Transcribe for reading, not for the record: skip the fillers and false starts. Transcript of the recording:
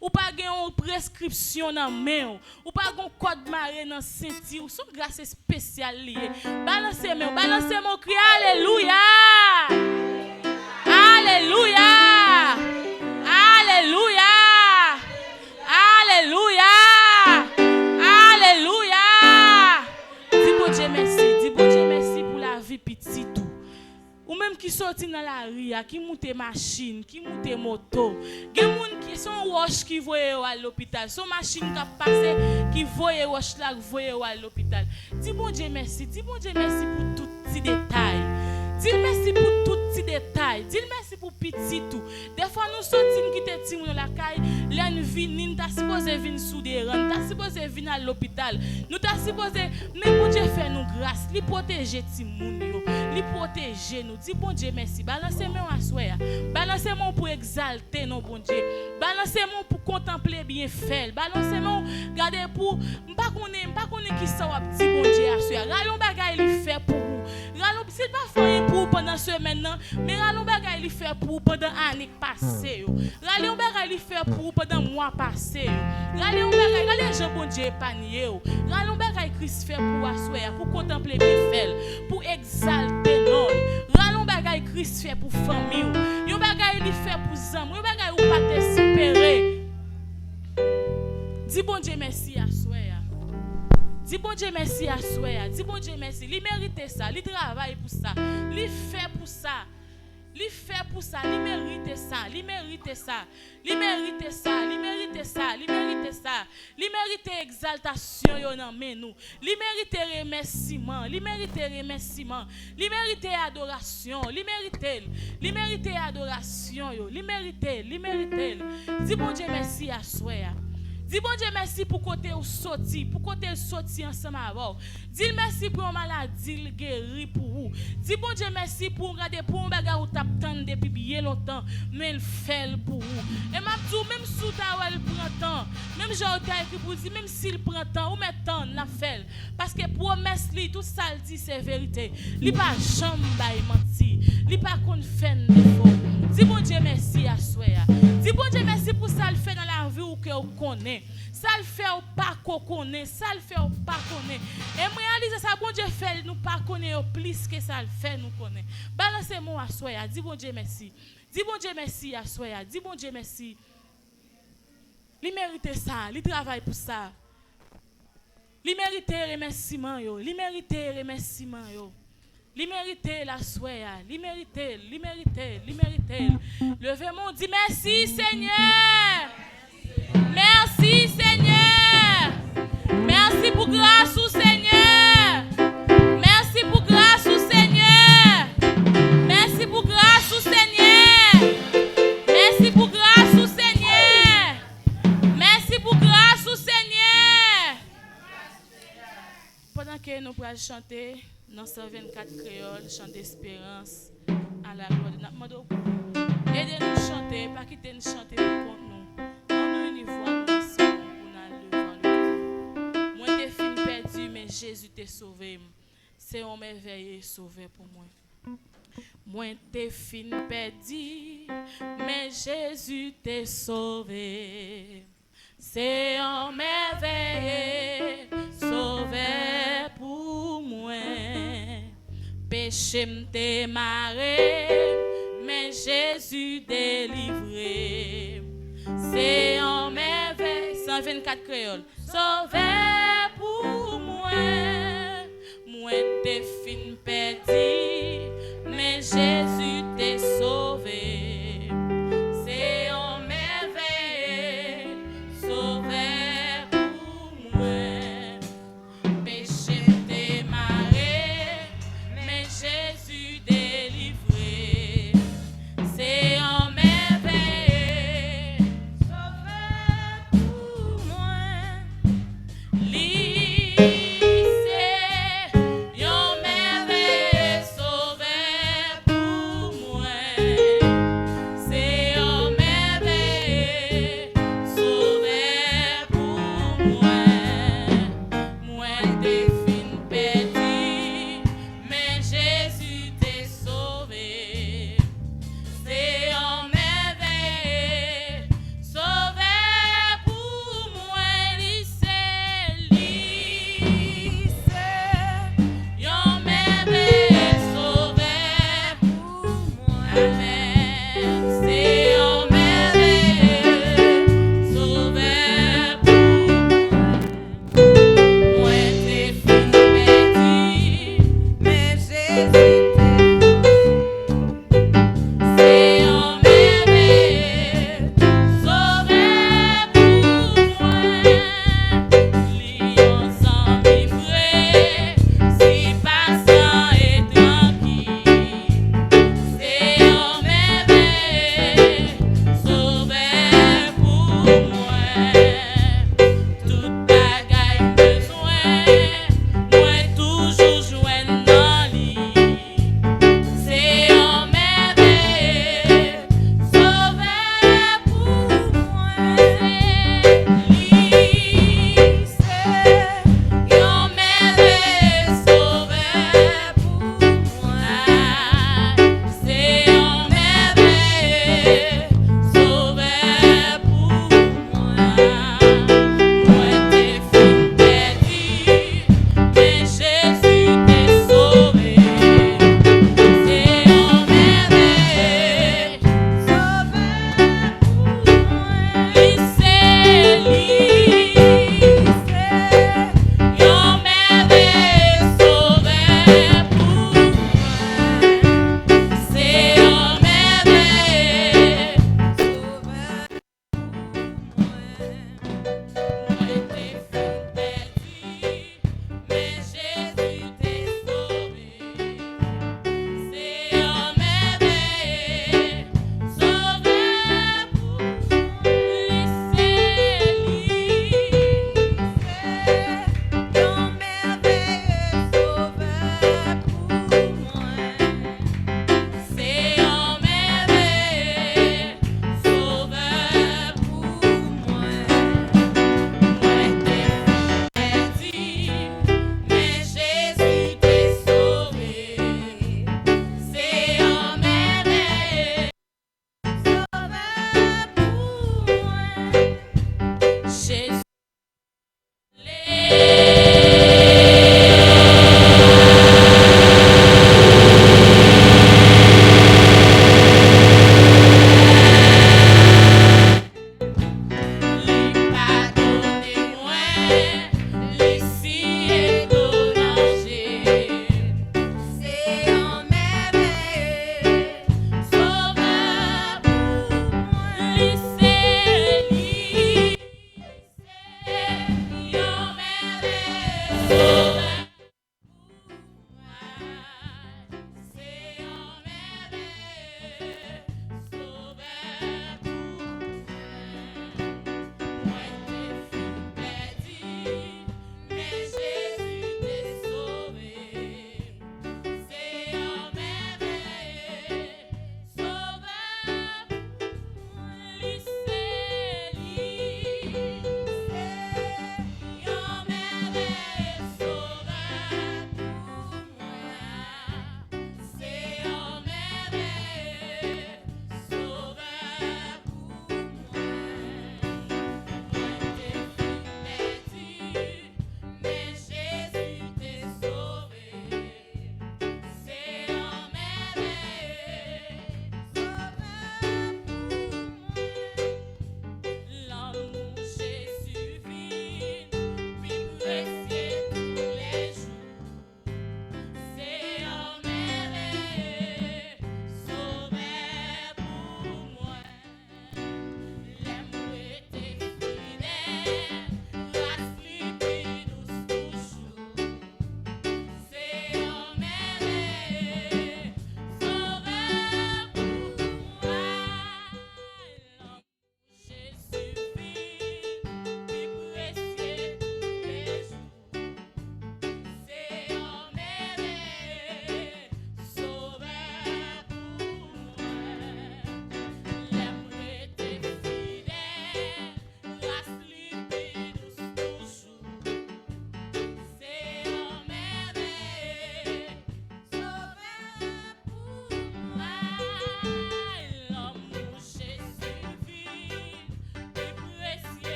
ou pas une prescription dans main, ou pas un code maré dans ceinture, ou son grâce spéciale lié. Balancez mon cri alléluia. Alléluia. Alléluia. Alléluia. Alléluia. Dis bon Dieu merci pour la vie petite. Ou même qui sorti dans la rue, qui monte machine, qui monte moto. Il y a des gens qui sont roches qui voient à l'hôpital. Son machine qui passe, qui voient roches là, qui voient à l'hôpital. Dis bon Dieu merci pour tout petit détail. Dis merci pour tout petit détail. Dis merci pour petit tout. Des fois nous sortons qui te timon la caille, l'en vinn, t'as supposé venir sous des rangs, t'as supposé venir à l'hôpital. Nous t'as supposé mais bon Dieu fait nous grâce, li protéger timon yo, li protéger nous. Dis bon Dieu merci. Balancez-moi à soir. Balancez-moi pour exalter non bon Dieu. Balancez-moi pour contempler bien fait. Balancez-moi garder pour pas connait qui ça va petit bon Dieu à soir. Ralon bagay li fait pour vous. Ralon c'est pas fait pour pendant semaine non, mais ralon bagay li fait pour pendant année passée. Ralon bagay li fait pour pendant mois passé. Ralon bagay ralon Jean bon Dieu panier. Ralon bagay Christ fait pour à soir, pour contempler bien fait, pour exalter non. Ralon bagay Christ fait pour famille. Yon bagay li fait pour zam, yon bagay ou pas t'espérer. Dis bon Dieu merci à soir. Dis bon Dieu merci à soi. Dis bon Dieu merci. Il mérite ça. Il travaille pour ça. Il fait pour ça. Il fait pour ça. Il mérite ça. Il mérite ça. Il mérite ça. Il mérite ça. Il mérite ça. Il mérite exaltation yo nan men nous. Il mérite remerciement. Il mérite remerciement. Il mérite adoration. Il mérite adoration yo. Il mérite. Dis bon Dieu merci à soi. Dis bon Dieu merci pour côté ou sorti, pour côté sorti ensemble avec. Dis merci pour maladie guéri pour vous. Dis bon Dieu merci pour regarder pour un bagage ou t'attendre depuis bien longtemps, mais il fait pour vous. Et m'a dit même sous ta elle prend temps, même j'ai écrit pour dire même s'il prend temps ou met temps la fait parce que promesse li tout ça le dit c'est vérité. Li pas jamais bail menti, li pas qu'on fait défaut. Dis bon Dieu merci à soi. Dis bon Dieu merci pour ça le fait dans la vie ou que vous connaissez. Ça le fait ou pas qu'on connaît, ça le fait ou pas connaît. Et moi réaliser ça bon Dieu fait nous pas connaît plus que ça le fait nous connaît. Balancez-moi à soi. Dis bon Dieu merci. Dis bon Dieu merci à soi. Dis bon Dieu merci. Il mérite ça, il travaille pour ça. Il mérite remerciement yo, il mérite remerciement yo. Il mérite la soya, il mérite. Levez-moi, dit merci Seigneur. Merci Seigneur. Merci pour grâce au Seigneur. Merci pour grâce au Seigneur. Merci pour grâce au Seigneur. Merci pour grâce au Seigneur. Merci pour grâce au Seigneur. Pendant que nous pourrons chanter dans 124 créoles, chant d'espérance à la gloire de notre Dieu. Aidez-nous à chanter, pas quitter nous chanter contre nous. On nous voit nous ensemble pour nous devant le. Moi t'es fin perdu, mais Jésus t'a sauvé. C'est un merveilleux sauvé pour moi. Moi t'es fin perdu, mais Jésus t'a sauvé. C'est un merveilleux sauvé pour moi. Péché m'te marré, mais Jésus délivré. C'est un merveille. 124 créoles. Sauvé pour moi. Moi t'es fin perdu, mais Jésus